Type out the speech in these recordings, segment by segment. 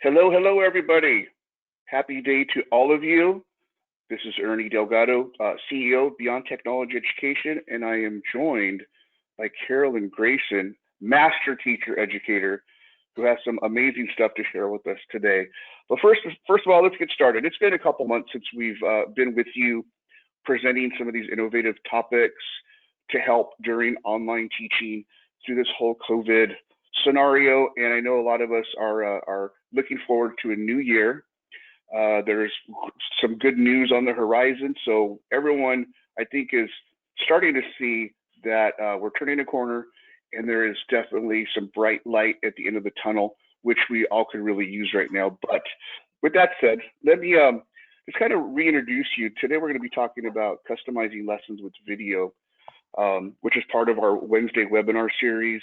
Hello, hello, everybody. Happy day to all of you. This is Ernie Delgado, CEO of Beyond Technology Education, and I am joined by Carolyn Grayson, Master Teacher Educator, who has some amazing stuff to share with us today. But first of all, let's get started. It's been a couple months since we've been with you presenting some of these innovative topics to help during online teaching through this whole COVID scenario. And I know a lot of us are looking forward to a new year. There's some good news on the horizon. So everyone, I think, is starting to see that we're turning a corner and there is definitely some bright light at the end of the tunnel, which we all could really use right now. But with that said, let me just kind of reintroduce you. Today, we're going to be talking about customizing lessons with video, which is part of our Wednesday webinar series.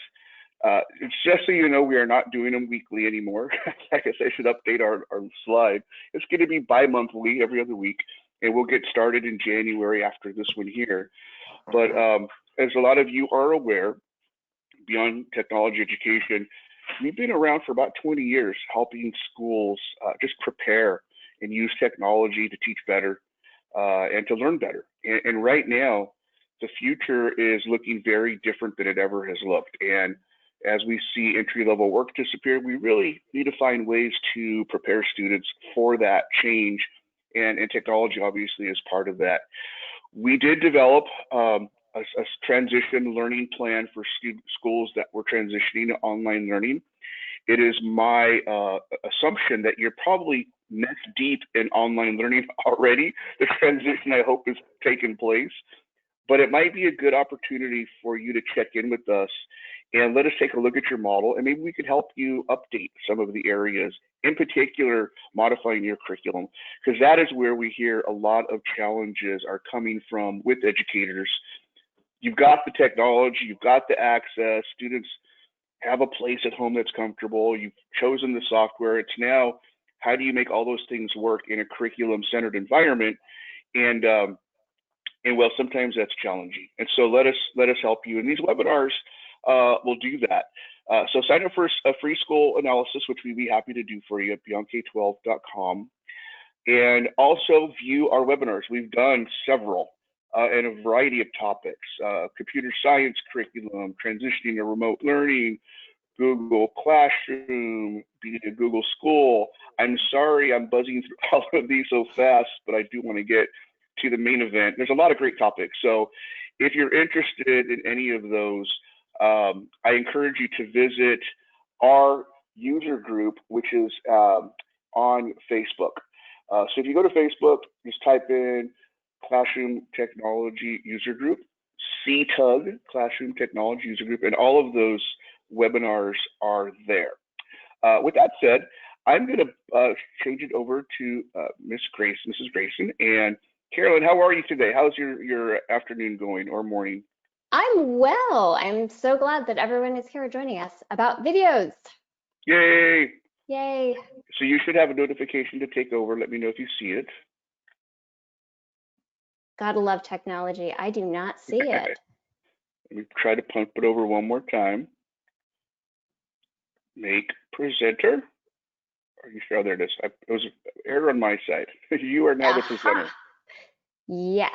Just so you know, we are not doing them weekly anymore. I guess I should update our slide. It's going to be bi-monthly, every other week, and we'll get started in January after this one here. But as a lot of you are aware, Beyond Technology Education, we've been around for about 20 years helping schools just prepare and use technology to teach better and to learn better. And right now, the future is looking very different than it ever has looked. And as we see entry-level work disappear, we really need to find ways to prepare students for that change, and technology obviously is part of that. We did develop a transition learning plan for schools that were transitioning to online learning. It is my assumption that you're probably neck deep in online learning already. The transition, I hope, has taken place, but it might be a good opportunity for you to check in with us and let us take a look at your model, and maybe we could help you update some of the areas, in particular, modifying your curriculum, because that is where we hear a lot of challenges are coming from with educators. You've got the technology, you've got the access, students have a place at home that's comfortable, you've chosen the software. It's now, how do you make all those things work in a curriculum-centered environment? And well, sometimes that's challenging. And so let us help you. And these webinars will do that. So sign up for a free school analysis, which we'd be happy to do for you at beyondk12.com. And also view our webinars. We've done several in a variety of topics: computer science curriculum, transitioning to remote learning, Google Classroom, being a Google School. I'm sorry I'm buzzing through all of these so fast, but I do want to get to the main event. There's a lot of great topics. So if you're interested in any of those, I encourage you to visit our user group, which is on Facebook. So if you go to Facebook, just type in Classroom Technology User Group, CTUG, Classroom Technology User Group, and all of those webinars are there. With that said, I'm going to change it over to Mrs. Grayson. And Carolyn, how are you today? How's your afternoon going or morning? I'm well. I'm so glad that everyone is here joining us about videos. Yay! Yay. So you should have a notification to take over. Let me know if you see it. Gotta love technology. I do not see it. Let me try to pump it over one more time. Make presenter. Are you sure? Oh, there it is. It was error on my side. You are now the presenter. Yes.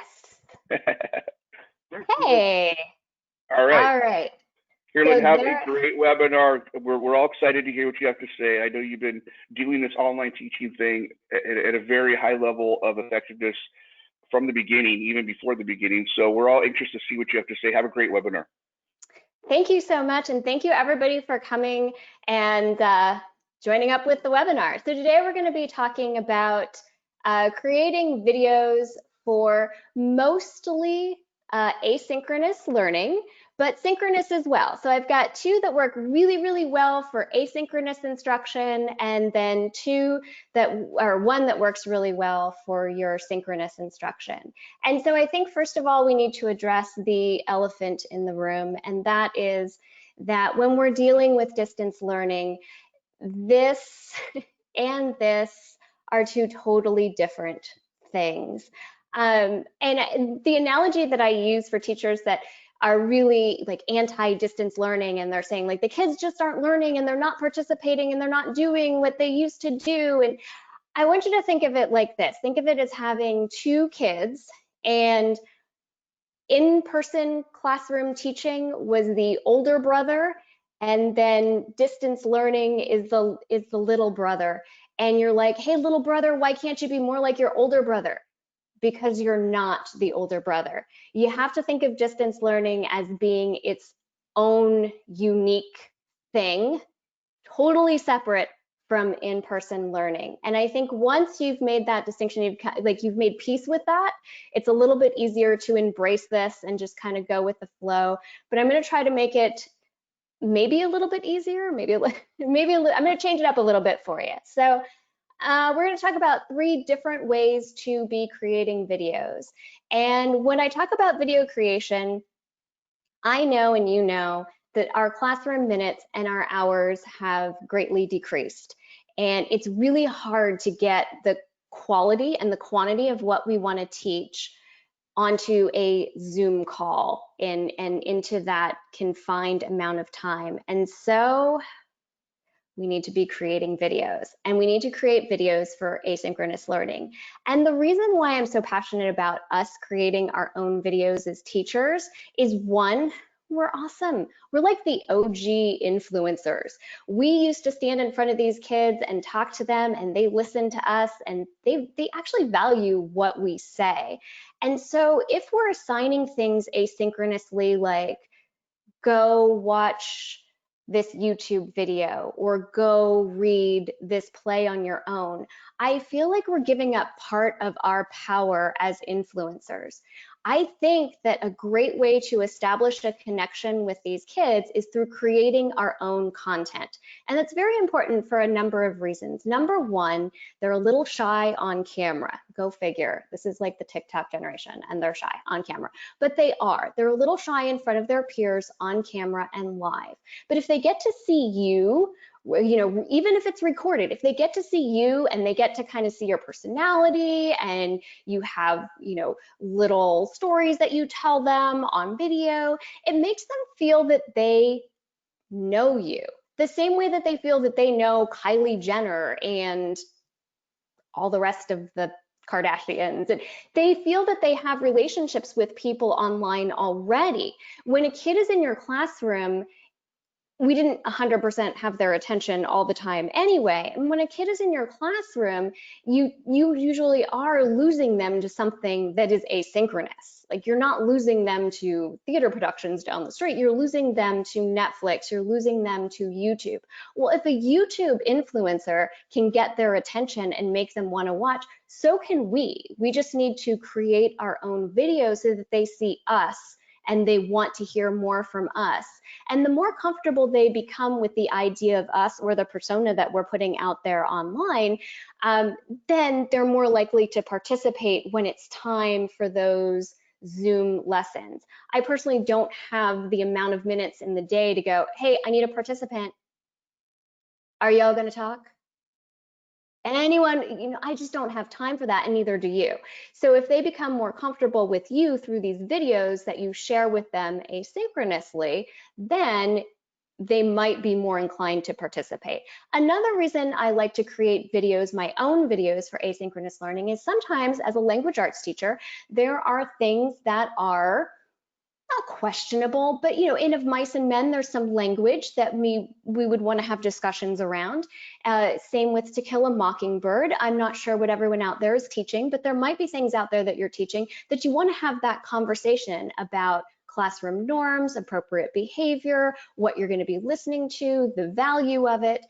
Hey. All right. All right. Carolyn, have a great webinar. We're all excited to hear what you have to say. I know you've been doing this online teaching thing at a very high level of effectiveness from the beginning, even before the beginning. So we're all anxious to see what you have to say. Have a great webinar. Thank you so much. And thank you everybody for coming and joining up with the webinar. So today we're going to be talking about creating videos for mostly asynchronous learning, but synchronous as well. So I've got two that work really, really well for asynchronous instruction, and then one that works really well for your synchronous instruction. And so I think first of all, we need to address the elephant in the room, and that is that when we're dealing with distance learning, this and this are two totally different things. And the analogy that I use for teachers that are really like anti-distance learning, and they're saying like the kids just aren't learning and they're not participating and they're not doing what they used to do. And I want you to think of it like this. Think of it as having two kids, and in-person classroom teaching was the older brother, and then distance learning is the little brother. And you're like, hey, little brother, why can't you be more like your older brother? Because you're not the older brother. You have to think of distance learning as being its own unique thing, totally separate from in-person learning. And I think once you've made that distinction, you've made peace with that, it's a little bit easier to embrace this and just kind of go with the flow. But I'm going to try to make it maybe a little bit easier, I'm going to change it up a little bit for you. So we're going to talk about 3 different ways to be creating videos. And when I talk about video creation, I know and you know that our classroom minutes and our hours have greatly decreased. And it's really hard to get the quality and the quantity of what we want to teach onto a Zoom call and into that confined amount of time. And so we need to be creating videos, and we need to create videos for asynchronous learning. And the reason why I'm so passionate about us creating our own videos as teachers is, one, we're awesome. We're like the OG influencers. We used to stand in front of these kids and talk to them, and they listen to us, and they actually value what we say. And so if we're assigning things asynchronously, like go watch this YouTube video or go read this play on your own, I feel like we're giving up part of our power as influencers. I think that a great way to establish a connection with these kids is through creating our own content. And that's very important for a number of reasons. Number one, they're a little shy on camera. Go figure. This is like the TikTok generation, and they're shy on camera. But they're a little shy in front of their peers on camera and live. But if they get to see you, even if it's recorded, if they get to see you and they get to kind of see your personality, and you have, little stories that you tell them on video, it makes them feel that they know you the same way that they feel that they know Kylie Jenner and all the rest of the Kardashians. And they feel that they have relationships with people online already. When a kid is in your classroom, we didn't 100% have their attention all the time anyway. And when a kid is in your classroom, you usually are losing them to something that is asynchronous. Like, you're not losing them to theater productions down the street. You're losing them to Netflix. You're losing them to YouTube. Well, if a YouTube influencer can get their attention and make them want to watch, so can we. We just need to create our own videos so that they see us and they want to hear more from us. And the more comfortable they become with the idea of us or the persona that we're putting out there online, then they're more likely to participate when it's time for those Zoom lessons. I personally don't have the amount of minutes in the day to go, hey, I need a participant. Are y'all gonna talk? Anyone, I just don't have time for that, and neither do you. So if they become more comfortable with you through these videos that you share with them asynchronously, then they might be more inclined to participate. Another reason I like to create videos, my own videos for asynchronous learning, is sometimes as a language arts teacher, there are things that are not questionable, but in Of Mice and Men, there's some language that we would want to have discussions around. Same with To Kill a Mockingbird. I'm not sure what everyone out there is teaching, but there might be things out there that you're teaching that you want to have that conversation about: classroom norms, appropriate behavior, what you're going to be listening to, the value of it.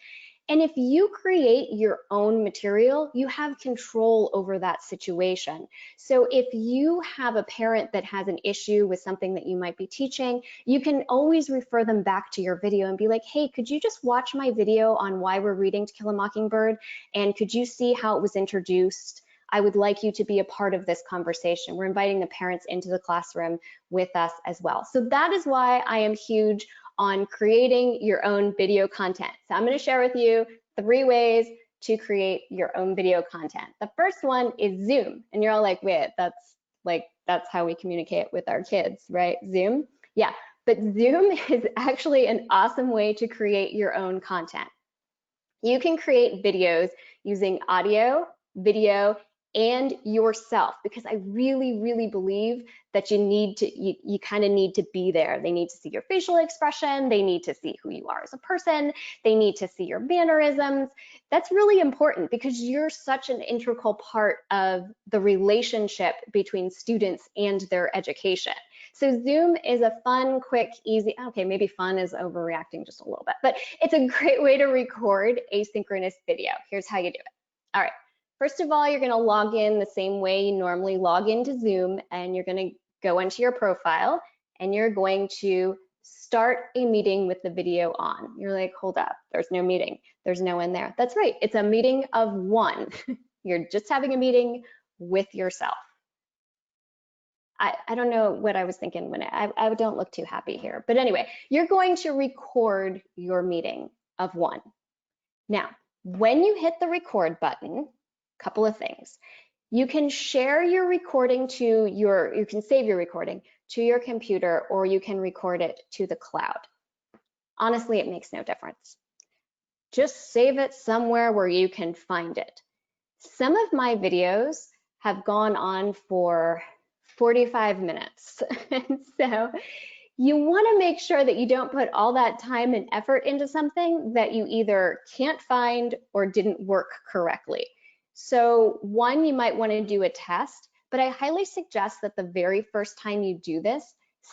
And if you create your own material, you have control over that situation. So if you have a parent that has an issue with something that you might be teaching, you can always refer them back to your video and be like, hey, could you just watch my video on why we're reading To Kill a Mockingbird? And could you see how it was introduced? I would like you to be a part of this conversation. We're inviting the parents into the classroom with us as well. So that is why I am huge on creating your own video content. So I'm going to share with you 3 ways to create your own video content. The first one is Zoom. And you're all like, wait, that's how we communicate with our kids, right? Zoom? Yeah, but Zoom is actually an awesome way to create your own content. You can create videos using audio, video, and yourself, because I really, really believe that you kind of need to be there. They need to see your facial expression. They need to see who you are as a person. They need to see your mannerisms. That's really important because you're such an integral part of the relationship between students and their education. So Zoom is a fun, quick, easy, okay, maybe fun is overreacting just a little bit, but it's a great way to record asynchronous video. Here's how you do it. All right, first of all, you're gonna log in the same way you normally log into Zoom, and you're gonna go into your profile, and you're going to start a meeting with the video on. You're like, hold up, there's no meeting. There's no one there. That's right, it's a meeting of one. You're just having a meeting with yourself. I don't know what I was thinking when I don't look too happy here. But anyway, you're going to record your meeting of one. Now, when you hit the record button, a couple of things. You can share your recording you can save your recording to your computer, or you can record it to the cloud. Honestly, it makes no difference. Just save it somewhere where you can find it. Some of my videos have gone on for 45 minutes. And so you want to make sure that you don't put all that time and effort into something that you either can't find or didn't work correctly. So one, you might want to do a test, but I highly suggest that the very first time you do this,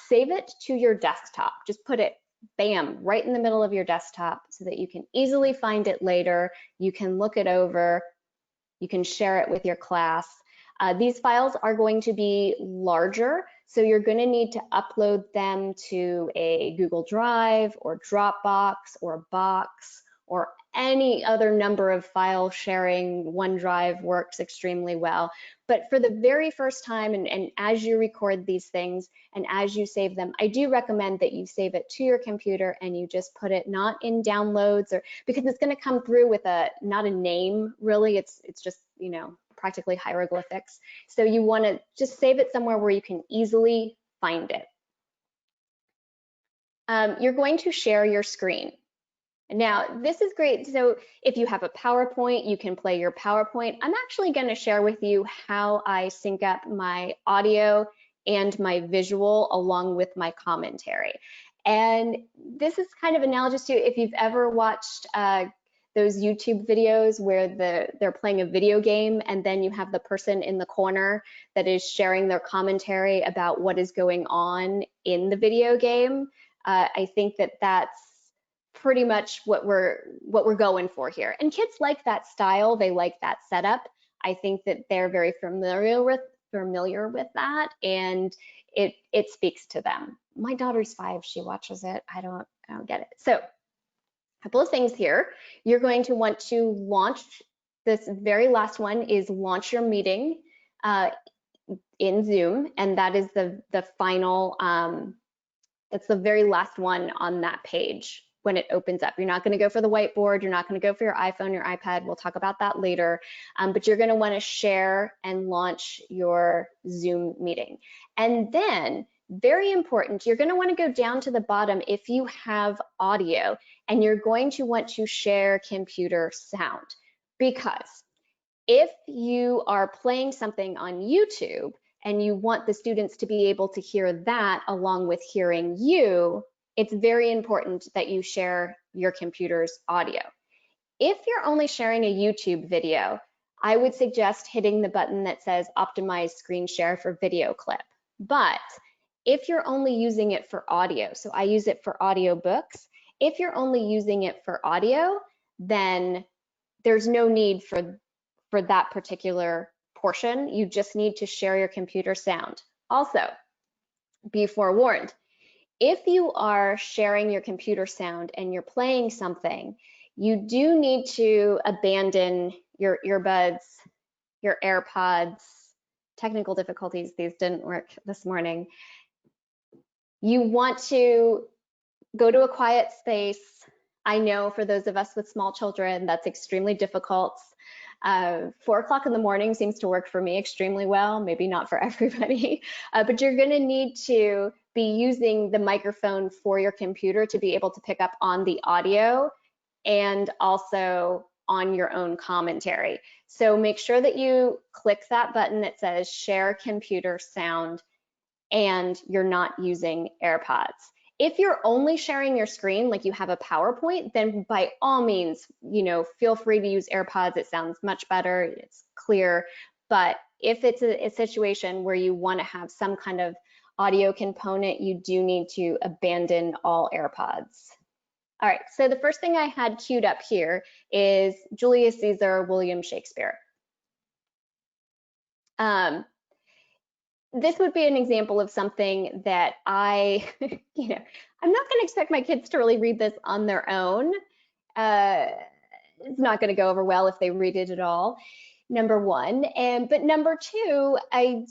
save it to your desktop. Just put it, bam, right in the middle of your desktop so that you can easily find it later. You can look it over. You can share it with your class. These files are going to be larger, so you're going to need to upload them to a Google Drive or Dropbox or Box or any other number of file sharing. OneDrive works extremely well. But for the very first time, and as you record these things and as you save them, I do recommend that you save it to your computer and you just put it not in downloads, or because it's going to come through with not a name really. It's just, you know, practically hieroglyphics. So you want to just save it somewhere where you can easily find it. You're going to share your screen. Now, this is great. So if you have a PowerPoint, you can play your PowerPoint. I'm actually going to share with you how I sync up my audio and my visual along with my commentary. And this is kind of analogous to if you've ever watched those YouTube videos where they're playing a video game and then you have the person in the corner that is sharing their commentary about what is going on in the video game. I think that that's pretty much what we're going for here. And kids like that style, they like that setup. I think that they're very familiar with that, and it speaks to them. My daughter's 5, she watches it. I don't get it. So a couple of things here. You're going to want to launch, this very last one is launch your meeting in Zoom, and that is the final, that's the very last one on that page when it opens up. You're not going to go for the whiteboard. You're not going to go for your iPhone, your iPad. We'll talk about that later. But you're going to want to share and launch your Zoom meeting. And then, very important, you're going to want to go down to the bottom if you have audio, and you're going to want to share computer sound. Because if you are playing something on YouTube and you want the students to be able to hear that along with hearing you, it's very important that you share your computer's audio. If you're only sharing a YouTube video, I would suggest hitting the button that says optimize screen share for video clip. But if you're only using it for audio, so I use it for audiobooks, if you're only using it for audio, then there's no need for that particular portion. You just need to share your computer sound. Also, be forewarned, if you are sharing your computer sound and you're playing something, you do need to abandon your earbuds, your AirPods. Technical difficulties, these didn't work this morning. You want to go to a quiet space. I know for those of us with small children, that's extremely difficult. 4 o'clock in the morning seems to work for me extremely well, maybe not for everybody, but you're gonna need to be using the microphone for your computer to be able to pick up on the audio and also on your own commentary. So make sure that you click that button that says share computer sound and you're not using AirPods. If you're only sharing your screen, like you have a PowerPoint, then by all means, feel free to use AirPods. It sounds much better, it's clear. But if it's a situation where you want to have some kind of audio component, you do need to abandon all AirPods. All right, so the first thing I had queued up here is Julius Caesar, William Shakespeare. This would be an example of something that I'm not going to expect my kids to really read this on their own. It's not going to go over well if they read it at all, number one. But number two, I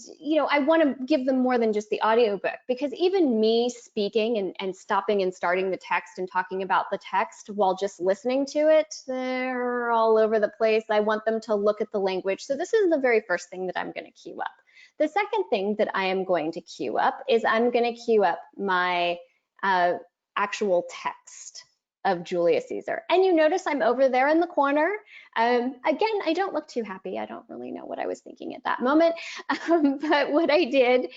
want to give them more than just the audiobook, because even me speaking and stopping and starting the text and talking about the text while just listening to it, they're all over the place. I want them to look at the language. So this is the very first thing that I'm going to queue up. The second thing that I am going to queue up is I'm going to queue up my actual text of Julius Caesar. And you notice I'm over there in the corner. Again, I don't look too happy. I don't really know what I was thinking at that moment. But what I did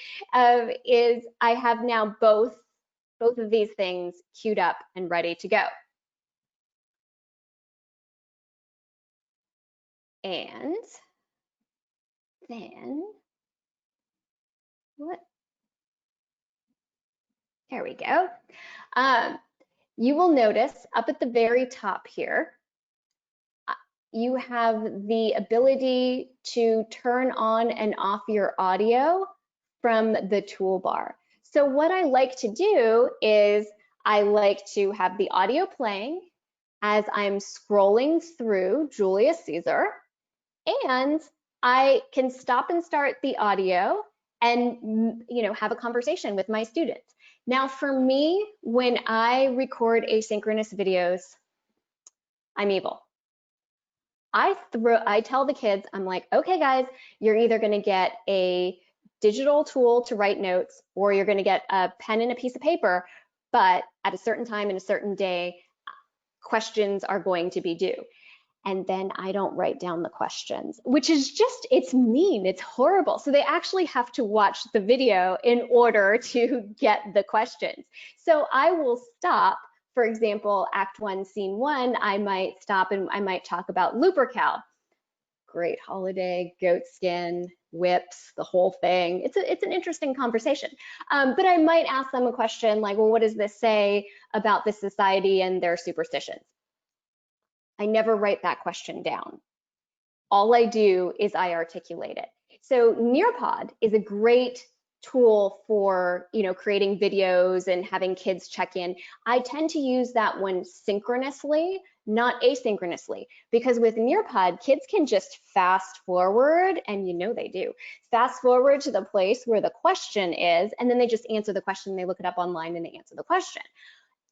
is I have now both of these things queued up and ready to go. And then what? There we go. You will notice up at the very top here, you have the ability to turn on and off your audio from the toolbar. So what I like to do is I like to have the audio playing as I'm scrolling through Julius Caesar, and I can stop and start the audio and have a conversation with my students. Now for me, when I record asynchronous videos, I'm evil. I tell the kids, I'm like, okay guys, you're either gonna get a digital tool to write notes, or you're gonna get a pen and a piece of paper, but at a certain time and a certain day, questions are going to be due. And then I don't write down the questions, which is just, it's mean, it's horrible. So they actually have to watch the video in order to get the questions. So I will stop, for example, Act 1, Scene 1, I might stop and I might talk about Lupercal. Great holiday, goat skin, whips, the whole thing. It's an interesting conversation. But I might ask them a question like, well, what does this say about this society and their superstitions? I never write that question down. All I do is I articulate it. So Nearpod is a great tool for creating videos and having kids check in. I tend to use that one synchronously, not asynchronously, because with Nearpod, kids can just fast forward, and they do. Fast forward to the place where the question is, and then they just answer the question, they look it up online and they answer the question.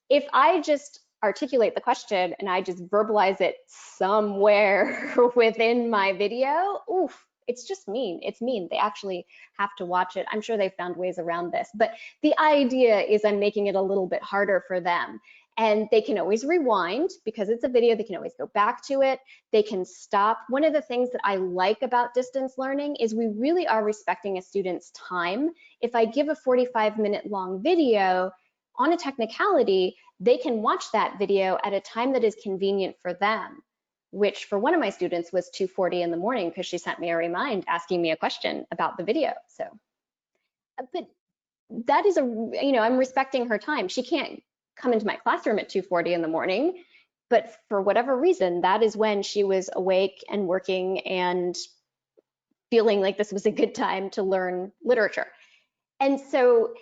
If I just articulate the question and I just verbalize it somewhere within my video, oof, it's just mean. It's mean. They actually have to watch it. I'm sure they found ways around this, but the idea is I'm making it a little bit harder for them. And they can always rewind because it's a video. They can always go back to it. They can stop. One of the things that I like about distance learning is we really are respecting a student's time. If I give a 45-minute long video on a technicality, they can watch that video at a time that is convenient for them, which for one of my students was 2:40 in the morning because she sent me a remind asking me a question about the video. So, but that is I'm respecting her time. She can't come into my classroom at 2:40 in the morning, but for whatever reason, that is when she was awake and working and feeling like this was a good time to learn literature. And so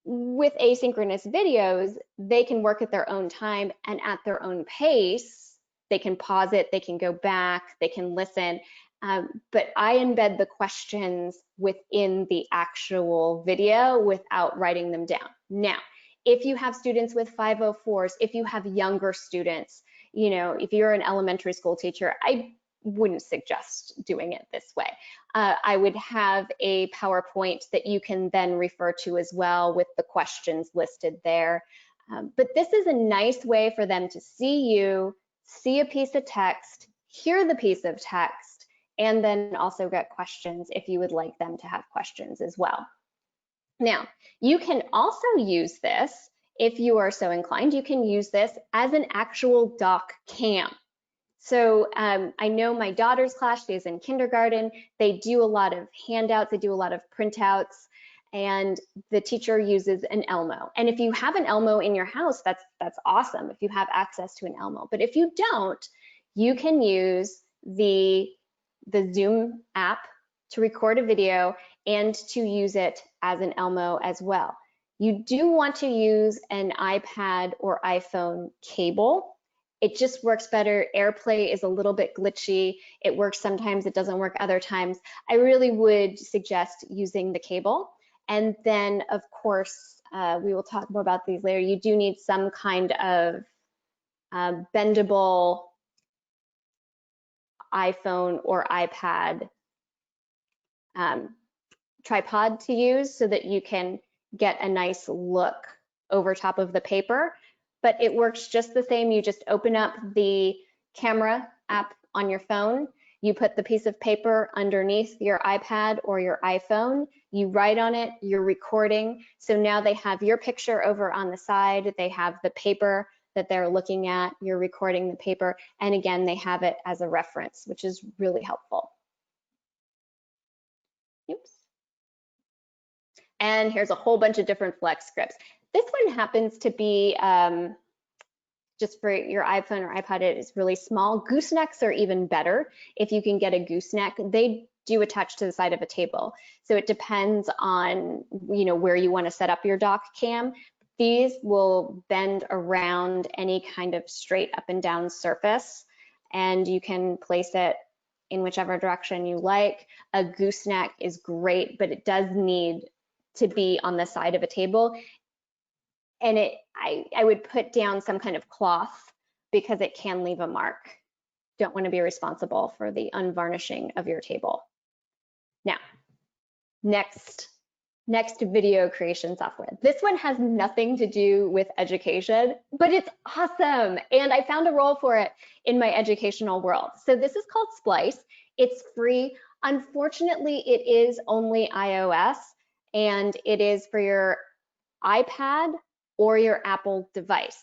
with asynchronous videos, they can work at their own time and at their own pace. They can pause it, they can go back, they can listen. But I embed the questions within the actual video without writing them down. Now, if you have students with 504s, if you have younger students, if you're an elementary school teacher, I wouldn't suggest doing it this way. I would have a PowerPoint that you can then refer to as well with the questions listed there. But this is a nice way for them to see you, see a piece of text, hear the piece of text, and then also get questions if you would like them to have questions as well. Now, you can also use this, if you are so inclined, you can use this as an actual doc cam. So I know my daughter's class, she is in kindergarten, they do a lot of handouts, they do a lot of printouts, and the teacher uses an Elmo. And if you have an Elmo in your house, that's awesome if you have access to an Elmo. But if you don't, you can use the Zoom app to record a video and to use it as an Elmo as well. You do want to use an iPad or iPhone cable. It just works better. AirPlay is a little bit glitchy. It works sometimes, it doesn't work other times. I really would suggest using the cable. And then, of course, we will talk more about these later. You do need some kind of bendable iPhone or iPad tripod to use so that you can get a nice look over top of the paper. But it works just the same. You just open up the camera app on your phone, you put the piece of paper underneath your iPad or your iPhone, you write on it, you're recording. So now they have your picture over on the side, they have the paper that they're looking at, you're recording the paper, and again, they have it as a reference, which is really helpful. Oops. And here's a whole bunch of different Flex scripts. This one happens to be just for your iPhone or iPad, it is really small. Goosenecks are even better. If you can get a gooseneck, they do attach to the side of a table. So it depends on, where you want to set up your dock cam. These will bend around any kind of straight up and down surface, and you can place it in whichever direction you like. A gooseneck is great, but it does need to be on the side of a table. And I would put down some kind of cloth because it can leave a mark. Don't want to be responsible for the unvarnishing of your table. Now, next video creation software. This one has nothing to do with education, but it's awesome. And I found a role for it in my educational world. So this is called Splice. It's free. Unfortunately, it is only iOS, and it is for your iPad or your Apple device.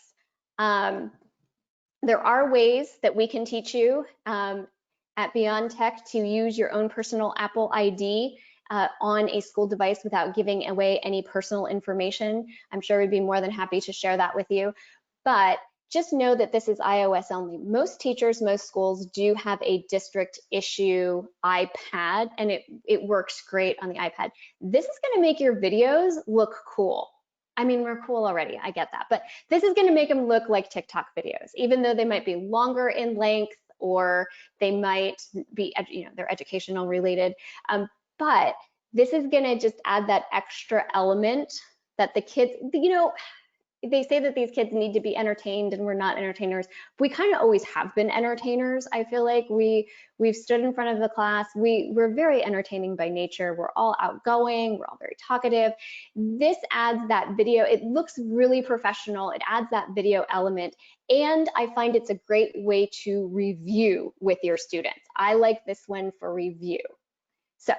There are ways that we can teach you at Beyond Tech to use your own personal Apple ID on a school device without giving away any personal information. I'm sure we'd be more than happy to share that with you. But just know that this is iOS only. Most teachers, most schools do have a district issue iPad, and it works great on the iPad. This is gonna make your videos look cool. I mean, we're cool already, I get that, but this is gonna make them look like TikTok videos, even though they might be longer in length or they might be, they're educational related. But this is gonna just add that extra element that the kids, they say that these kids need to be entertained and we're not entertainers. We kind of always have been entertainers. I feel like we've stood in front of the class. We're very entertaining by nature. We're all outgoing. We're all very talkative. This adds that video. It looks really professional. It adds that video element. And I find it's a great way to review with your students. I like this one for review. So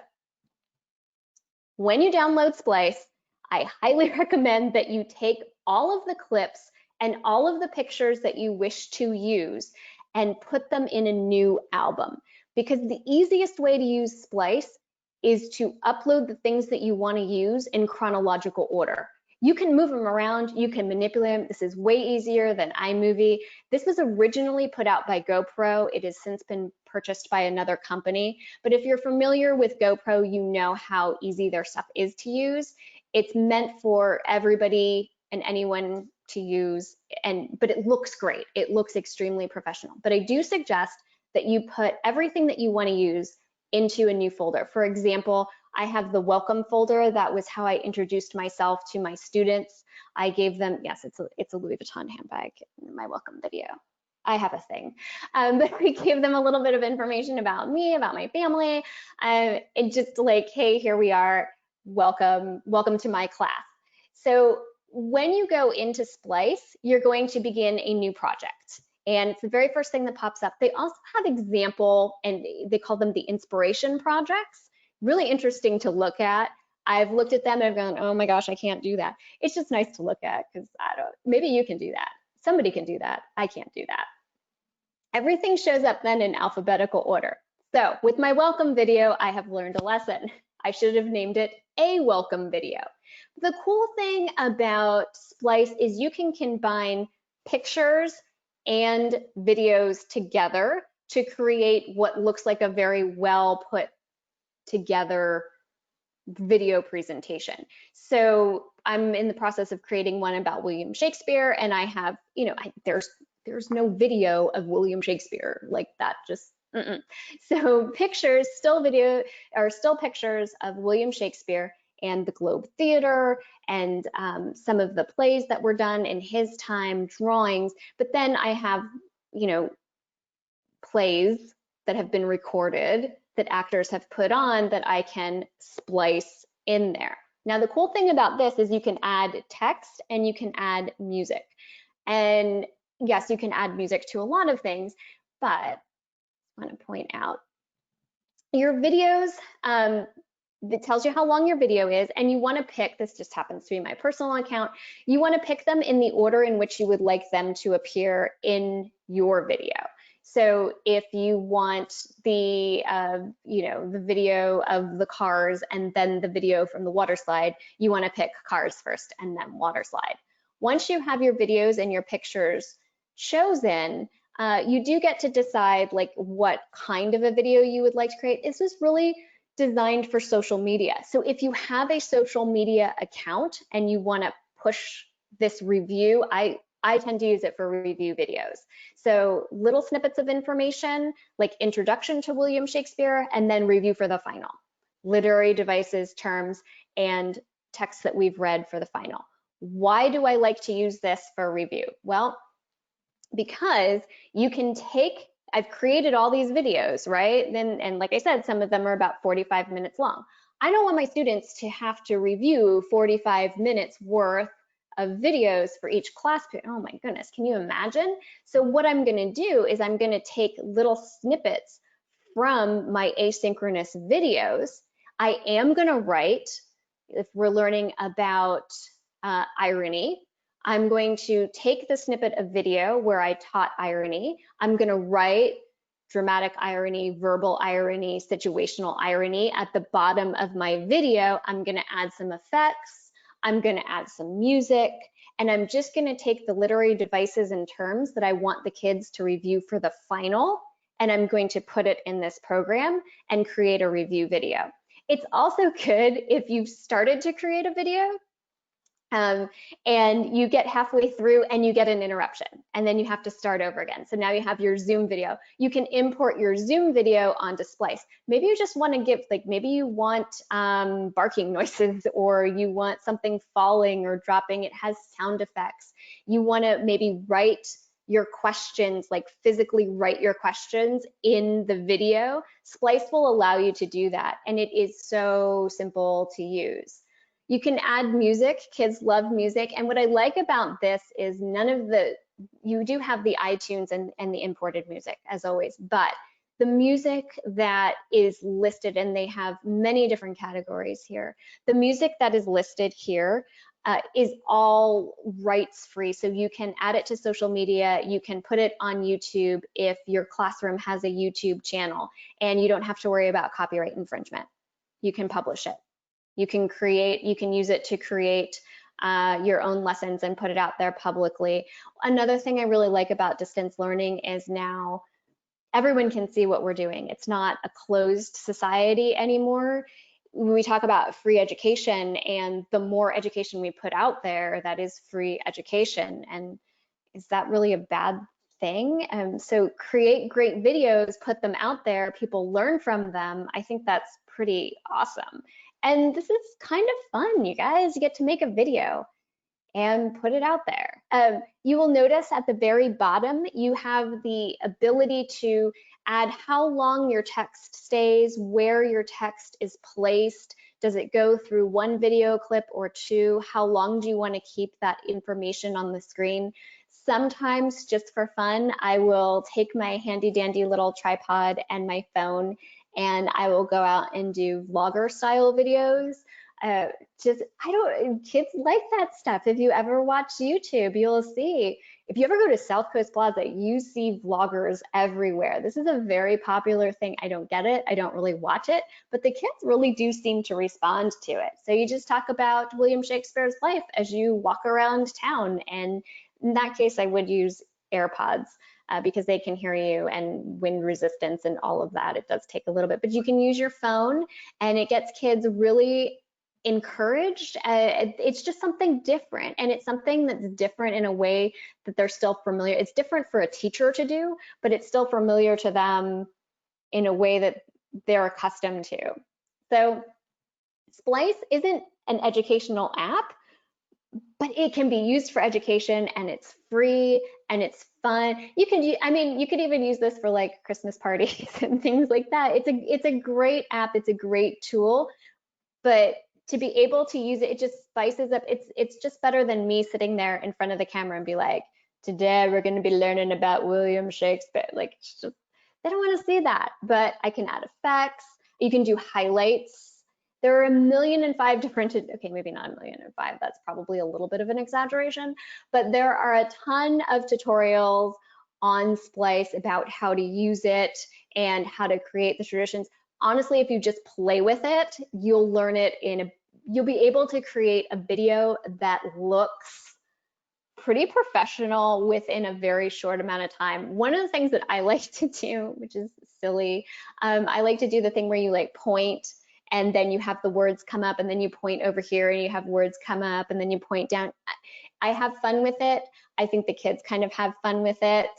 when you download Splice, I highly recommend that you take all of the clips and all of the pictures that you wish to use and put them in a new album. Because the easiest way to use Splice is to upload the things that you want to use in chronological order. You can move them around, you can manipulate them. This is way easier than iMovie. This was originally put out by GoPro. It has since been purchased by another company. But if you're familiar with GoPro, you know how easy their stuff is to use. It's meant for everybody and anyone to use, but it looks great. It looks extremely professional. But I do suggest that you put everything that you want to use into a new folder. For example, I have the welcome folder. That was how I introduced myself to my students. I gave them, yes, it's a Louis Vuitton handbag in my welcome video. I have a thing. But we gave them a little bit of information about me, about my family, and just like, hey, here we are. Welcome to my class. So when you go into Splice, you're going to begin a new project. And it's the very first thing that pops up. They also have example, and they call them the inspiration projects. Really interesting to look at. I've looked at them and I've gone, oh my gosh, I can't do that. It's just nice to look at because maybe you can do that. Somebody can do that. I can't do that. Everything shows up then in alphabetical order. So with my welcome video, I have learned a lesson. I should have named it a welcome video. The cool thing about Splice is you can combine pictures and videos together to create what looks like a very well put together video presentation. So I'm in the process of creating one about William Shakespeare, and I have, there's no video of William Shakespeare like that, just So pictures, still video, or still pictures of William Shakespeare and the Globe Theater and some of the plays that were done in his time, drawings, but then I have, plays that have been recorded that actors have put on that I can splice in there. Now, the cool thing about this is you can add text and you can add music. And yes, you can add music to a lot of things, but I want to point out your videos, it tells you how long your video is, and you want to pick, this just happens to be my personal account, you want to pick them in the order in which you would like them to appear in your video. So if you want the, the video of the cars and then the video from the water slide, you want to pick cars first and then water slide. Once you have your videos and your pictures chosen, you do get to decide like what kind of a video you would like to create. This is really designed for social media. So if you have a social media account and you want to push this review, I tend to use it for review videos. So little snippets of information like introduction to William Shakespeare and then review for the final. Literary devices, terms, and texts that we've read for the final. Why do I like to use this for review? Well, because you can take, I've created all these videos, right? And like I said, some of them are about 45 minutes long. I don't want my students to have to review 45 minutes worth of videos for each class period. Oh my goodness, can you imagine? So what I'm gonna do is I'm gonna take little snippets from my asynchronous videos. I am gonna write, if we're learning about irony, I'm going to take the snippet of video where I taught irony. I'm gonna write dramatic irony, verbal irony, situational irony at the bottom of my video. I'm gonna add some effects. I'm gonna add some music, and I'm just gonna take the literary devices and terms that I want the kids to review for the final, and I'm going to put it in this program and create a review video. It's also good if you've started to create a video and you get halfway through and you get an interruption and then you have to start over again. So now you have your Zoom video. You can import your Zoom video onto Splice. Maybe you just want to give, like maybe you want barking noises or you want something falling or dropping. It has sound effects. You want to maybe write your questions, like physically write your questions in the video. Splice will allow you to do that, and it is so simple to use. You can add music. Kids love music. And what I like about this is you do have the iTunes and the imported music as always, but the music that is listed, and they have many different categories here, the music that is listed here is all rights free. So you can add it to social media. You can put it on YouTube if your classroom has a YouTube channel, and you don't have to worry about copyright infringement. You can publish it. You can use it to create your own lessons and put it out there publicly. Another thing I really like about distance learning is now everyone can see what we're doing. It's not a closed society anymore. When we talk about free education, and the more education we put out there, that is free education. And is that really a bad thing? So create great videos, put them out there, people learn from them. I think that's pretty awesome. And this is kind of fun, you guys. You get to make a video. and put it out there. You will notice at the very bottom, you have the ability to add how long your text stays, where your text is placed. Does it go through one video clip or two? How long do you want to keep that information on the screen? Sometimes, just for fun, I will take my handy dandy little tripod and my phone, and I will go out and do vlogger style videos. Kids like that stuff. If you ever watch YouTube, you'll see. If you ever go to South Coast Plaza, you see vloggers everywhere. This is a very popular thing. I don't get it. I don't really watch it, but the kids really do seem to respond to it. So you just talk about William Shakespeare's life as you walk around town. And in that case, I would use AirPods. Because they can hear you, and wind resistance and all of that. It does take a little bit, but you can use your phone, and it gets kids really encouraged. It's just something different, and it's something that's different in a way that they're still familiar. It's different for a teacher to do, but it's still familiar to them in a way that they're accustomed to. So Splice isn't an educational app, but it can be used for education, and it's free and it's fun. You could even use this for like Christmas parties and things like that. It's a great app. It's a great tool, but to be able to use it, it just spices up. It's just better than me sitting there in front of the camera and be like, today we're going to be learning about William Shakespeare. Like, it's just, they don't want to see that, but I can add effects. You can do highlights. There are 1,000,005 different, okay, maybe not 1,000,005, that's probably a little bit of an exaggeration, but there are a ton of tutorials on Splice about how to use it and how to create the traditions. Honestly, if you just play with it, you'll learn it you'll be able to create a video that looks pretty professional within a very short amount of time. One of the things that I like to do, which is silly, I like to do the thing where you like point and then you have the words come up, and then you point over here and you have words come up, and then you point down. I have fun with it. I think the kids kind of have fun with it.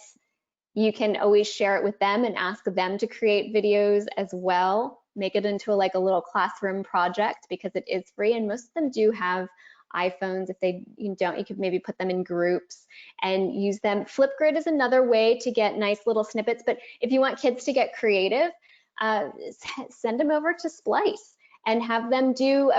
You can always share it with them and ask them to create videos as well. Make it into like a little classroom project because it is free, and most of them do have iPhones. If they don't, you could maybe put them in groups and use them. Flipgrid is another way to get nice little snippets, but if you want kids to get creative, send them over to Splice and have them do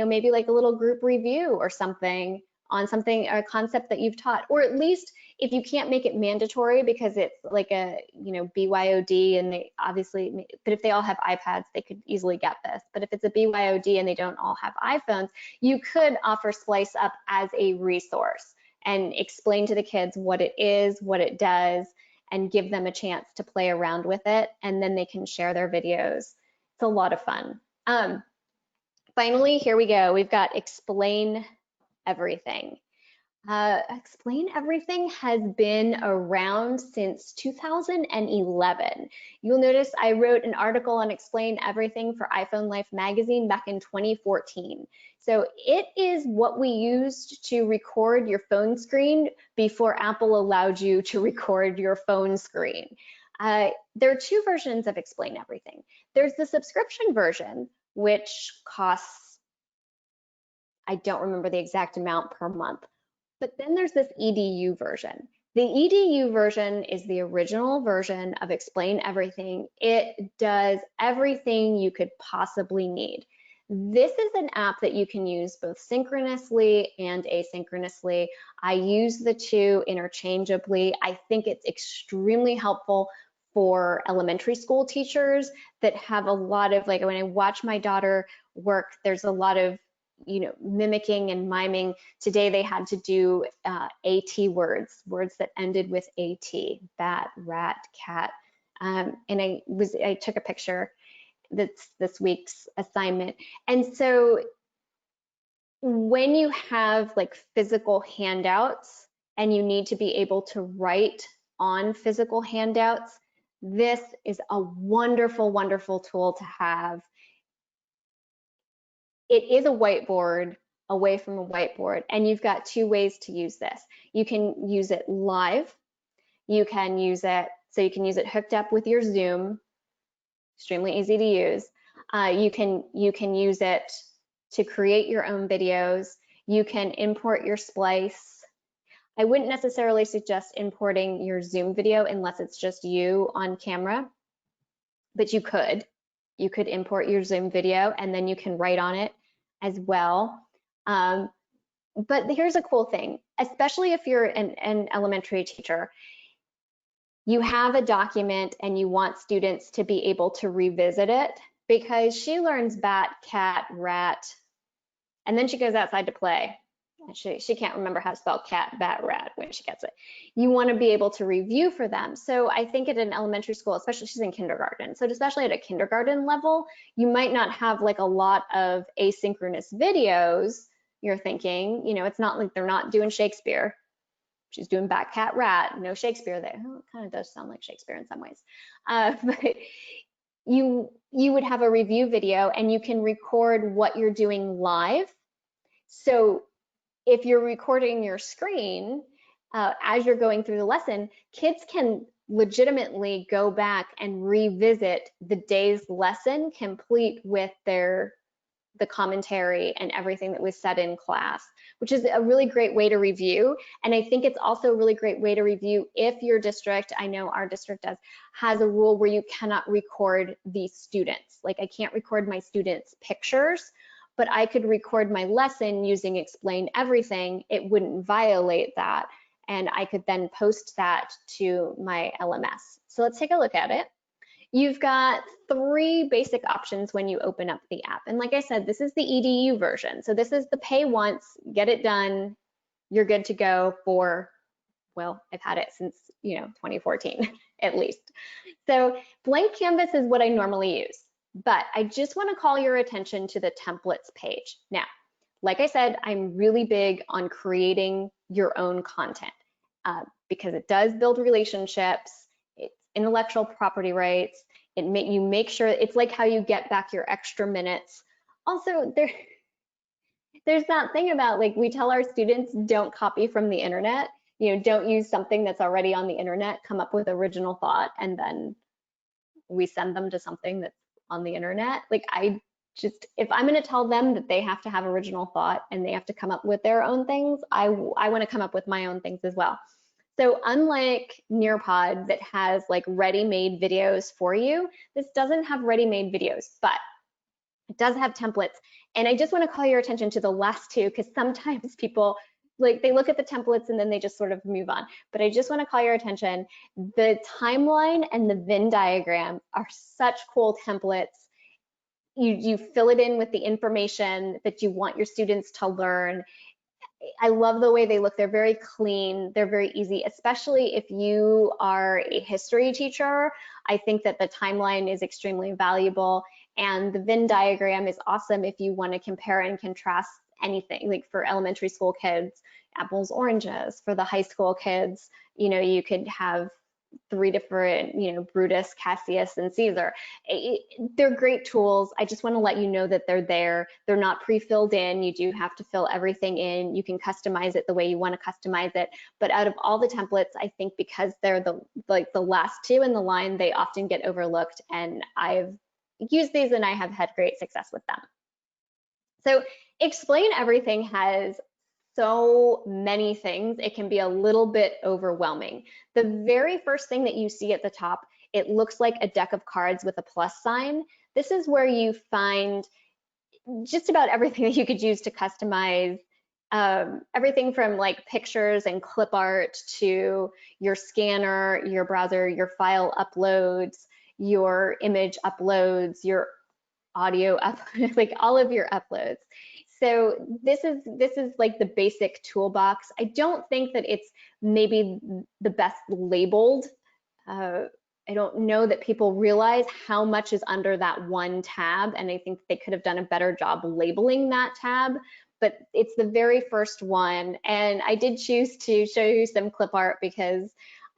maybe like a little group review or something on something, or a concept that you've taught, or at least if you can't make it mandatory because it's like a BYOD, and they obviously, but if they all have iPads, they could easily get this. But if it's a BYOD and they don't all have iPhones, you could offer Splice up as a resource and explain to the kids what it is, what it does, and give them a chance to play around with it, and then they can share their videos. It's a lot of fun. Finally, here we go. We've got Explain Everything. Explain Everything has been around since 2011. You'll notice I wrote an article on Explain Everything for iPhone Life magazine back in 2014. So it is what we used to record your phone screen before Apple allowed you to record your phone screen. There are two versions of Explain Everything. There's the subscription version, which costs, I don't remember the exact amount per month. But then there's this EDU version. The EDU version is the original version of Explain Everything. It does everything you could possibly need. This is an app that you can use both synchronously and asynchronously. I use the two interchangeably. I think it's extremely helpful for elementary school teachers that have a lot of, like when I watch my daughter work, there's a lot of mimicking and miming. Today they had to do AT words that ended with AT, bat, rat, cat. And I took a picture. That's this week's assignment. And so when you have like physical handouts and you need to be able to write on physical handouts, this is a wonderful, wonderful tool to have. It is a whiteboard away from a whiteboard, and you've got two ways to use this. You can use it live. You can use it hooked up with your Zoom, extremely easy to use. You can use it to create your own videos. You can import your splice. I wouldn't necessarily suggest importing your Zoom video unless it's just you on camera, but you could. You could import your Zoom video and then you can write on it as well. But here's a cool thing, especially if you're an elementary teacher, you have a document and you want students to be able to revisit it, because she learns bat, cat, rat, and then she goes outside to play. She can't remember how to spell cat, bat, rat when she gets it. You want to be able to review for them. So I think at an elementary school, especially she's in kindergarten, so especially at a kindergarten level, you might not have like a lot of asynchronous videos. You're thinking, you know, it's not like they're not doing Shakespeare. She's doing bat, cat, rat, no Shakespeare there. Oh, it kind of does sound like Shakespeare in some ways. But you would have a review video and you can record what you're doing live. So if you're recording your screen as you're going through the lesson, kids can legitimately go back and revisit the day's lesson complete with the commentary and everything that was said in class, which is a really great way to review. And I think it's also a really great way to review if your district, I know our district does, has a rule where you cannot record the students. Like I can't record my students' pictures, but I could record my lesson using Explain Everything. It wouldn't violate that. And I could then post that to my LMS. So let's take a look at it. You've got 3 basic options when you open up the app. And like I said, this is the EDU version. So this is the pay once, get it done, you're good to go for, well, I've had it since, 2014 at least. So blank canvas is what I normally use, but I just want to call your attention to the templates page. Now, like I said, I'm really big on creating your own content because it does build relationships. It's intellectual property rights. You make sure it's like how you get back your extra minutes. Also, there's that thing about, like, we tell our students, don't copy from the internet. Don't use something that's already on the internet, come up with original thought, and then we send them to something that's on the internet. Like, if I'm going to tell them that they have to have original thought and they have to come up with their own things, I want to come up with my own things as well. So unlike Nearpod that has like ready-made videos for you, this doesn't have ready-made videos, but it does have templates. And I just want to call your attention to the last 2, because sometimes people, like, they look at the templates and then they just sort of move on. But I just want to call your attention. The timeline and the Venn diagram are such cool templates. You fill it in with the information that you want your students to learn. I love the way they look. They're very clean. They're very easy, especially if you are a history teacher. I think that the timeline is extremely valuable. And the Venn diagram is awesome if you want to compare and contrast anything, like for elementary school kids, apples, oranges. For the high school kids, you could have 3 different, Brutus, Cassius, and Caesar. They're great tools. I just want to let you know that they're there. They're not pre-filled in. You do have to fill everything in. You can customize it the way you want to customize it. But out of all the templates, I think because they're the last 2 in the line, they often get overlooked. And I've used these and I have had great success with them. So Explain Everything has so many things, it can be a little bit overwhelming. The very first thing that you see at the top, it looks like a deck of cards with a plus sign. This is where you find just about everything that you could use to customize, everything from like pictures and clip art to your scanner, your browser, your file uploads, your image uploads, your audio uploads, like all of your uploads. So this is like the basic toolbox. I don't think that it's maybe the best labeled. I don't know that people realize how much is under that one tab, and I think they could have done a better job labeling that tab, but it's the very first one. And I did choose to show you some clip art because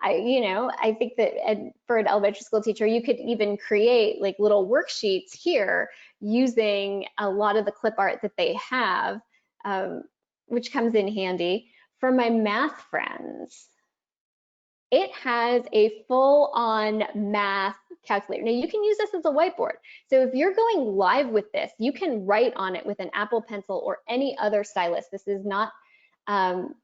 I think that for an elementary school teacher, you could even create like little worksheets here using a lot of the clip art that they have, which comes in handy. For my math friends, it has a full-on math calculator. Now you can use this as a whiteboard. So if you're going live with this, you can write on it with an Apple Pencil or any other stylus. This is not,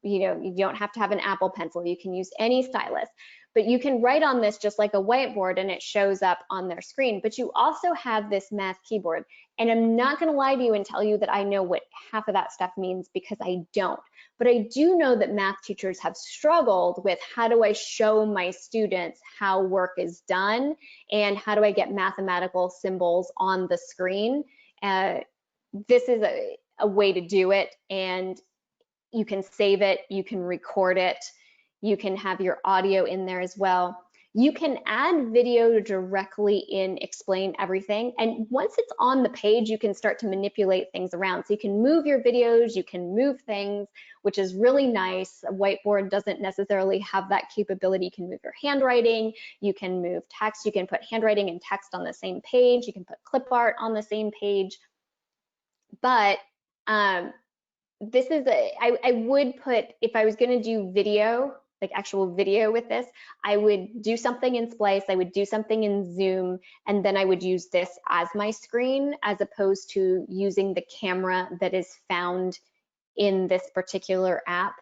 you don't have to have an Apple Pencil. You can use any stylus, but you can write on this just like a whiteboard and it shows up on their screen. But you also have this math keyboard. And I'm not going to lie to you and tell you that I know what half of that stuff means, because I don't. But I do know that math teachers have struggled with, how do I show my students how work is done, and how do I get mathematical symbols on the screen? This is a way to do it, and you can save it, you can record it, you can have your audio in there as well. You can add video directly in Explain Everything, and once it's on the page, you can start to manipulate things around. So you can move your videos, you can move things, which is really nice. A whiteboard doesn't necessarily have that capability. You can move your handwriting, you can move text, you can put handwriting and text on the same page, you can put clip art on the same page. But this is I would put, if I was going to do video, like actual video with this, I would do something in Splice, I would do something in Zoom, and then I would use this as my screen, as opposed to using the camera that is found in this particular app.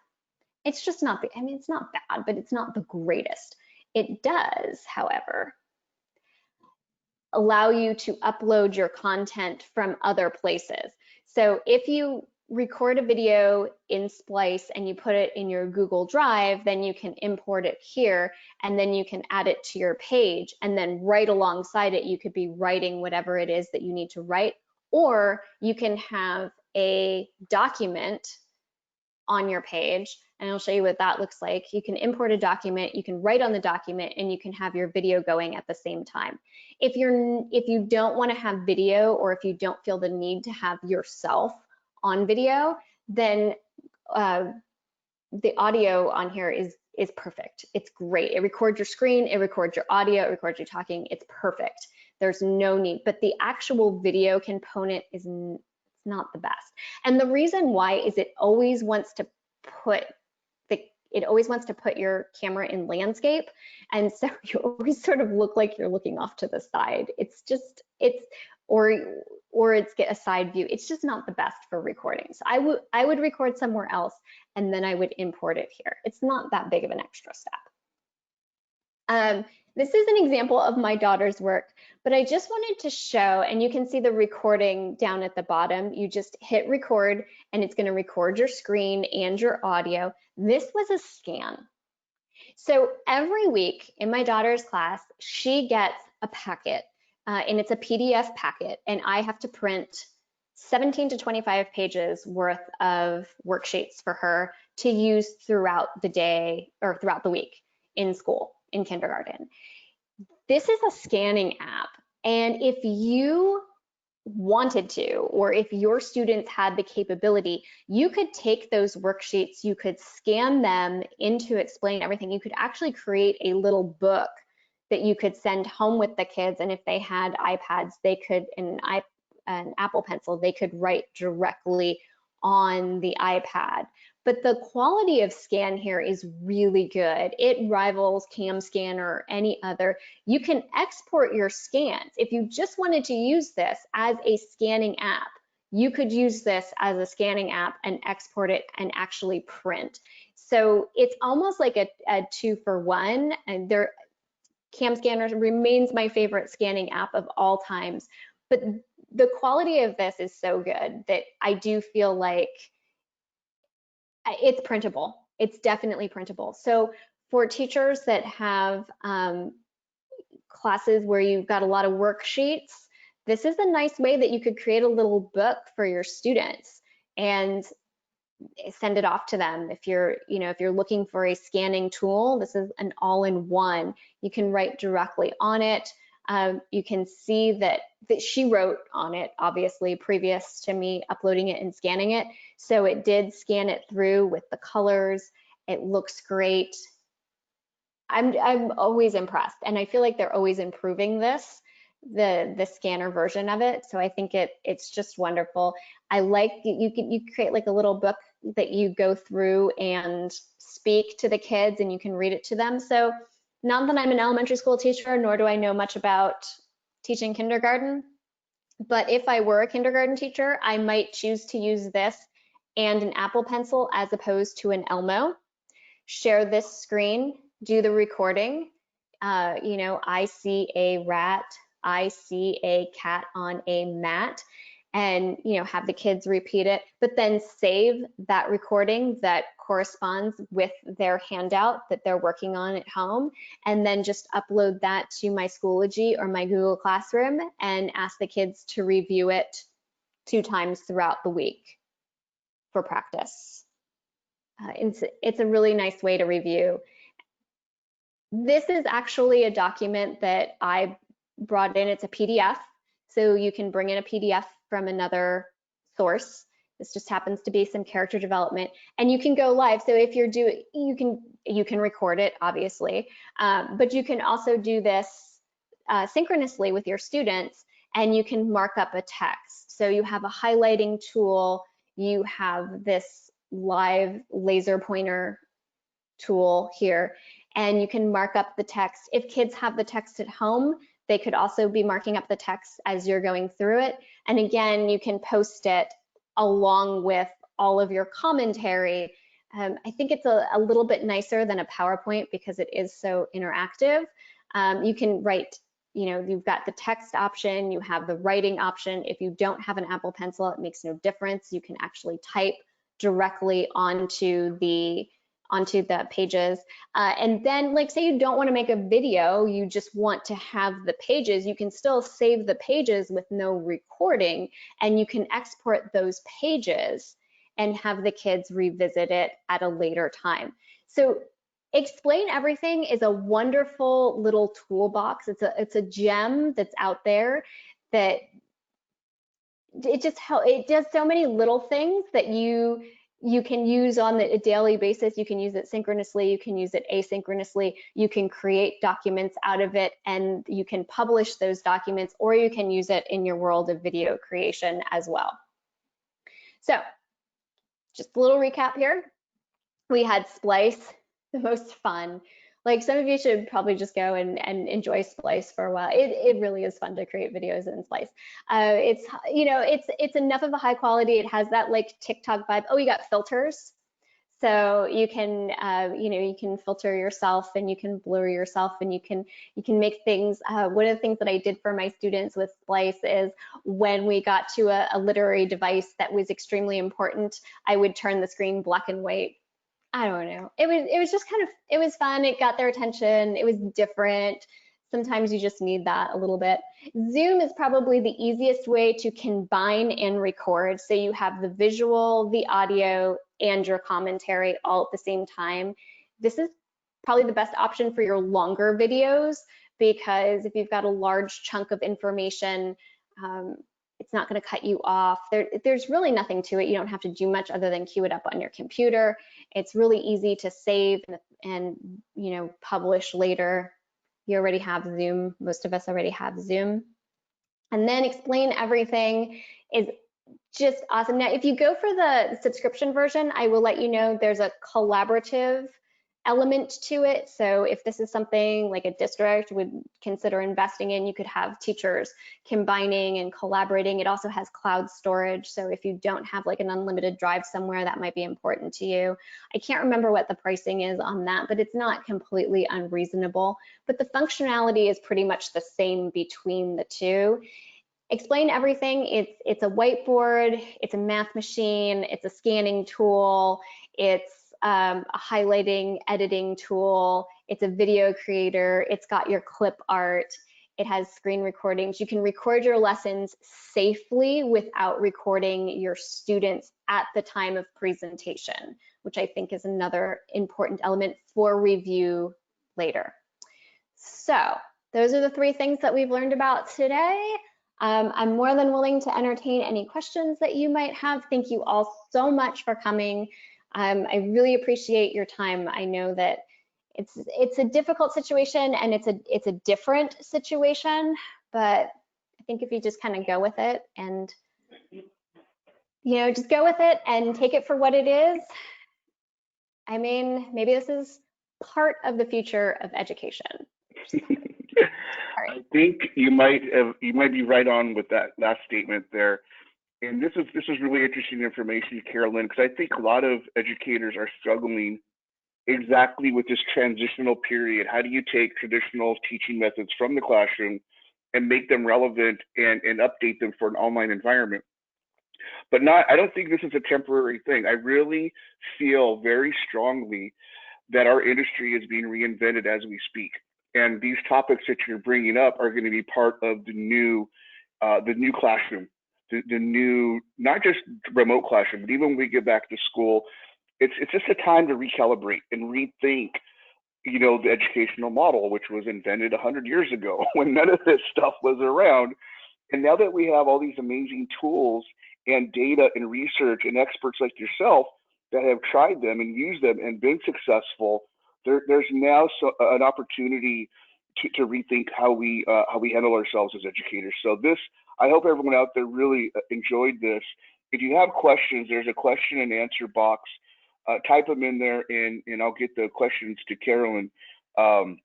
It's just not, I mean, it's not bad, but it's not the greatest. It does, however, allow you to upload your content from other places. So if you record a video in Splice and you put it in your Google Drive, then you can import it here, and then you can add it to your page, and then right alongside it, you could be writing whatever it is that you need to write, or you can have a document on your page, and I'll show you what that looks like. You can import a document, you can write on the document, and you can have your video going at the same time. If you don't want to have video, or if you don't feel the need to have yourself on video, then the audio on here is perfect. It's great. It records your screen, it records your audio, it records you talking. It's perfect. There's no need, but the actual video component is not the best. And the reason why is it always wants to put your camera in landscape, and so you always sort of look like you're looking off to the side. Or it's get a side view. It's just not the best for recording. So I would record somewhere else, and then I would import it here. It's not that big of an extra step. This is an example of my daughter's work, but I just wanted to show, and you can see the recording down at the bottom. You just hit record, and it's going to record your screen and your audio. This was a scan. So every week in my daughter's class, she gets a packet. And it's a PDF packet, and I have to print 17 to 25 pages worth of worksheets for her to use throughout the day or throughout the week in school, in kindergarten. This is a scanning app, and if you wanted to, or if your students had the capability, you could take those worksheets, you could scan them into Explain Everything. You could actually create a little book that you could send home with the kids, and if they had iPads, they could, an Apple Pencil, they could write directly on the iPad. But the quality of scan here is really good. It rivals CamScan or any other. You can export your scans. If you just wanted to use this as a scanning app, you could use this as a scanning app and export it and actually print. So it's almost like a 2-for-1, and CamScanner remains my favorite scanning app of all times, but the quality of this is so good that I do feel like it's printable. It's definitely printable. So for teachers that have classes where you've got a lot of worksheets, this is a nice way that you could create a little book for your students and send it off to them. If you're looking for a scanning tool, this is an all-in-one. You can write directly on it. You can see that she wrote on it, obviously, previous to me uploading it and scanning it. So it did scan it through with the colors. It looks great. I'm always impressed, and I feel like they're always improving this, the scanner version of it. So I think it's just wonderful. I like you create like a little book that you go through and speak to the kids, and you can read it to them. So Not that I'm an elementary school teacher, nor do I know much about teaching kindergarten, but if I were a kindergarten teacher, I might choose to use this and an Apple Pencil as opposed to an Elmo. Share this screen, do the recording. I see a rat, I see a cat on a mat, and have the kids repeat it, but then save that recording that corresponds with their handout that they're working on at home, and then just upload that to my Schoology or my Google Classroom and ask the kids to review it 2 times throughout the week for practice. It's a really nice way to review. This is actually a document that I brought in. It's a PDF, so you can bring in a PDF from another source. This just happens to be some character development, and you can go live. So if you're doing, you can record it, obviously, but you can also do this synchronously with your students, and you can mark up a text. So you have a highlighting tool, you have this live laser pointer tool here, and you can mark up the text. If kids have the text at home, they could also be marking up the text as you're going through it. And again, you can post it along with all of your commentary. I think it's a little bit nicer than a PowerPoint because it is so interactive. You can write, you've got the text option, you have the writing option. If you don't have an Apple Pencil, it makes no difference. You can actually type directly onto the pages. And then, like, say you don't want to make a video, you just want to have the pages, you can still save the pages with no recording, and you can export those pages and have the kids revisit it at a later time. So Explain Everything is a wonderful little toolbox. It's a gem that's out there that it does so many little things that you can use on a daily basis. You can use it synchronously, you can use it asynchronously, you can create documents out of it, and you can publish those documents, or you can use it in your world of video creation as well. So just a little recap here. We had Splice, the most fun. Like, some of you should probably just go and enjoy Splice for a while. It really is fun to create videos in Splice. It's enough of a high quality. It has that like TikTok vibe. Oh, you got filters. So you can, you can filter yourself, and you can blur yourself, and you can make things. One of the things that I did for my students with Splice is when we got to a literary device that was extremely important, I would turn the screen black and white. I don't know. It was just kind of, it was fun. It got their attention. It was different. Sometimes you just need that a little bit. Zoom is probably the easiest way to combine and record. So you have the visual, the audio, and your commentary all at the same time. This is probably the best option for your longer videos, because if you've got a large chunk of information, it's not going to cut you off. There's really nothing to it. You don't have to do much other than queue it up on your computer. It's really easy to save and publish later. You already have Zoom. Most of us already have Zoom. And then Explain Everything is just awesome. Now, if you go for the subscription version, I will let you know there's a collaborative element to it. So if this is something like a district would consider investing in, you could have teachers combining and collaborating. It also has cloud storage. So if you don't have like an unlimited drive somewhere, that might be important to you. I can't remember what the pricing is on that, but it's not completely unreasonable. But the functionality is pretty much the same between the two. Explain Everything, it's a whiteboard, it's a math machine, it's a scanning tool, it's a highlighting, editing tool, it's a video creator, it's got your clip art, it has screen recordings. You can record your lessons safely without recording your students at the time of presentation, which I think is another important element for review later. So those are the 3 things that we've learned about today. I'm more than willing to entertain any questions that you might have. Thank you all so much for coming. I really appreciate your time. I know that it's a difficult situation, and it's a different situation, but I think if you just kind of go with it and just go with it and take it for what it is. I mean, maybe this is part of the future of education? I think you might be right on with that last statement there. And this is really interesting information, Carolyn, because I think a lot of educators are struggling exactly with this transitional period. How do you take traditional teaching methods from the classroom and make them relevant and update them for an online environment? But I don't think this is a temporary thing. I really feel very strongly that our industry is being reinvented as we speak. And these topics that you're bringing up are going to be part of the new classroom, the new, not just remote classroom, but even when we get back to school, it's just a time to recalibrate and rethink, the educational model, which was invented 100 years ago when none of this stuff was around. And now that we have all these amazing tools and data and research and experts like yourself that have tried them and used them and been successful, there's now an opportunity to rethink how we handle ourselves as educators. So I hope everyone out there really enjoyed this. If you have questions, there's a question and answer box. Type them in there, and I'll get the questions to Carolyn. But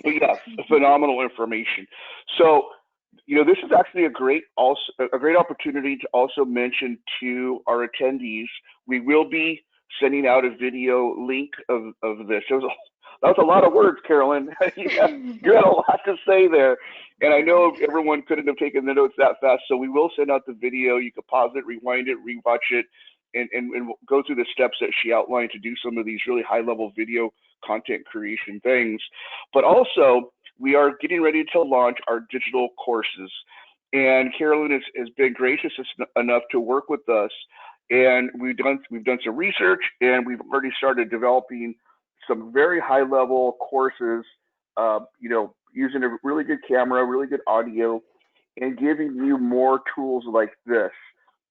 yeah, phenomenal information. So, this is actually a great opportunity to also mention to our attendees. We will be sending out a video link of this. That was a lot of words, Carolyn. You had a lot to say there. And I know everyone couldn't have taken the notes that fast, so we will send out the video. You can pause it, rewind it, rewatch it, and go through the steps that she outlined to do some of these really high-level video content creation things. But also, we are getting ready to launch our digital courses. And Carolyn has been gracious enough to work with us. And we've done some research, and we've already started developing some very high-level courses, using a really good camera, really good audio, and giving you more tools like this.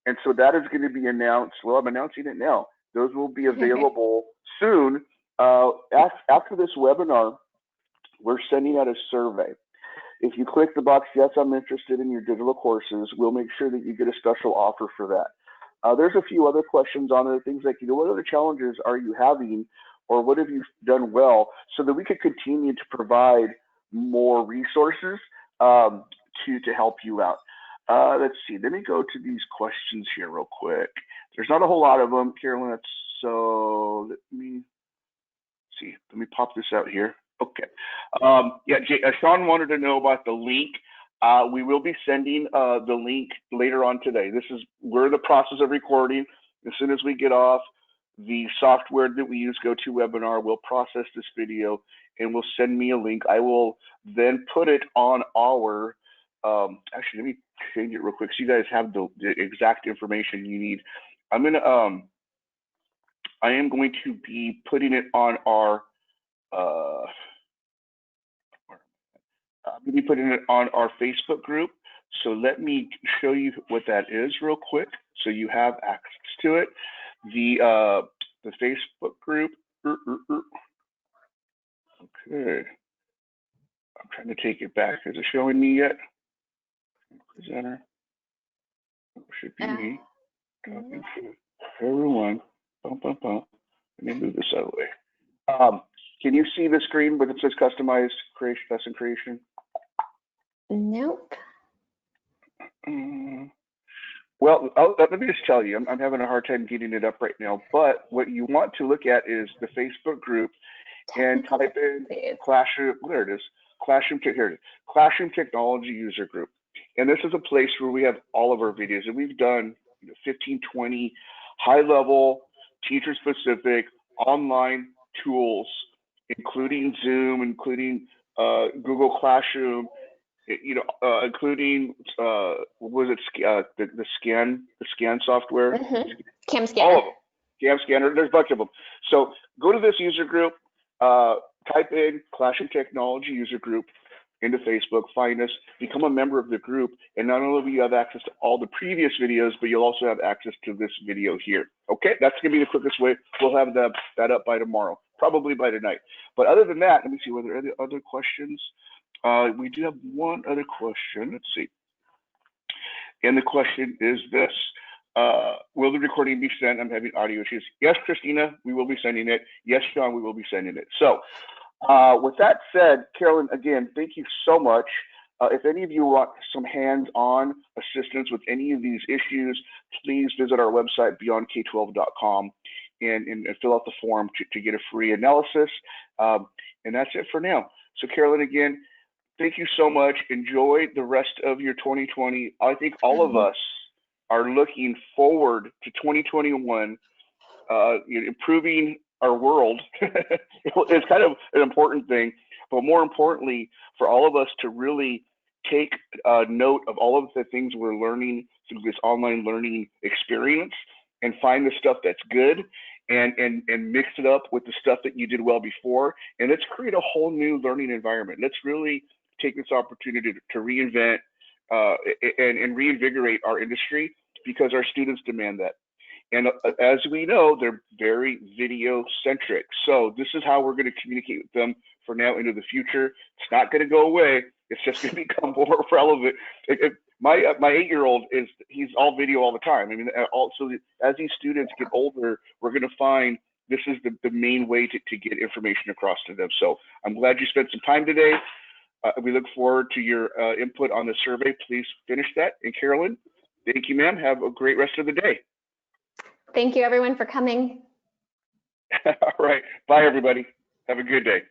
And so that is going to be announced. Well, I'm announcing it now. Those will be available soon. After this webinar, we're sending out a survey. If you click the box, yes, I'm interested in your digital courses, we'll make sure that you get a special offer for that. There's a few other questions on there, things like, what other challenges are you having, or what have you done well, so that we could continue to provide more resources to help you out. Let's see, let me go to these questions here real quick. There's not a whole lot of them, Carolyn, so let me see. Let me pop this out here. Okay. Sean wanted to know about the link. We will be sending the link later on today. We're in the process of recording. As soon as we get off, the software that we use, GoToWebinar, will process this video and will send me a link. I will then put it on our, actually, let me change it real quick so you guys have the exact information you need. I am going to be putting it on our, I'm going to be putting it on our Facebook group. So let me show you what that is real quick, so you have access to it. The Facebook group. Okay. I'm trying to take it back. Is it showing me yet? Presenter. It should be me. Talking to everyone. Let me move this out of the way. Can you see the screen where it says customized creation, lesson creation? Nope. Well, let me just tell you, I'm having a hard time getting it up right now. But what you want to look at is the Facebook group and type in Classroom. There it is. Classroom Technology User Group. And this is a place where we have all of our videos. And we've done 15, 20 high-level, teacher-specific online tools, including Zoom, including Google Classroom, including what was it, the scan software? Cam Scanner. All of them. Cam Scanner. There's a bunch of them. So go to this user group, type in Classroom Technology User Group into Facebook, find us, become a member of the group, and not only will you have access to all the previous videos, but you'll also have access to this video here. Okay, that's gonna be the quickest way. We'll have that up by tomorrow, probably by tonight. But other than that, let me see whether there are any other questions. We do have one other question. Let's see. And the question is this. Will the recording be sent? I'm having audio issues. Yes, Christina, we will be sending it. Yes, Sean, we will be sending it. So with that said, Carolyn, again, thank you so much. If any of you want some hands-on assistance with any of these issues, please visit our website, beyondk12.com, and fill out the form to get a free analysis. And that's it for now. So Carolyn, again, thank you so much. Enjoy the rest of your 2020. I think all of us are looking forward to 2021, improving our world. It's kind of an important thing, but more importantly, for all of us to really take note of all of the things we're learning through this online learning experience and find the stuff that's good and mix it up with the stuff that you did well before. And let's create a whole new learning environment. Let's really take this opportunity to reinvent and reinvigorate our industry, because our students demand that. And as we know, they're very video centric. So this is how we're going to communicate with them for now into the future. It's not going to go away. It's just going to become more relevant. My 8-year-old he's all video all the time. I mean, also as these students get older, we're going to find this is the main way to get information across to them. So I'm glad you spent some time today. We look forward to your input on the survey. Please finish that. And Carolyn, thank you, ma'am. Have a great rest of the day. Thank you, everyone, for coming. All right. Bye, everybody. Have a good day.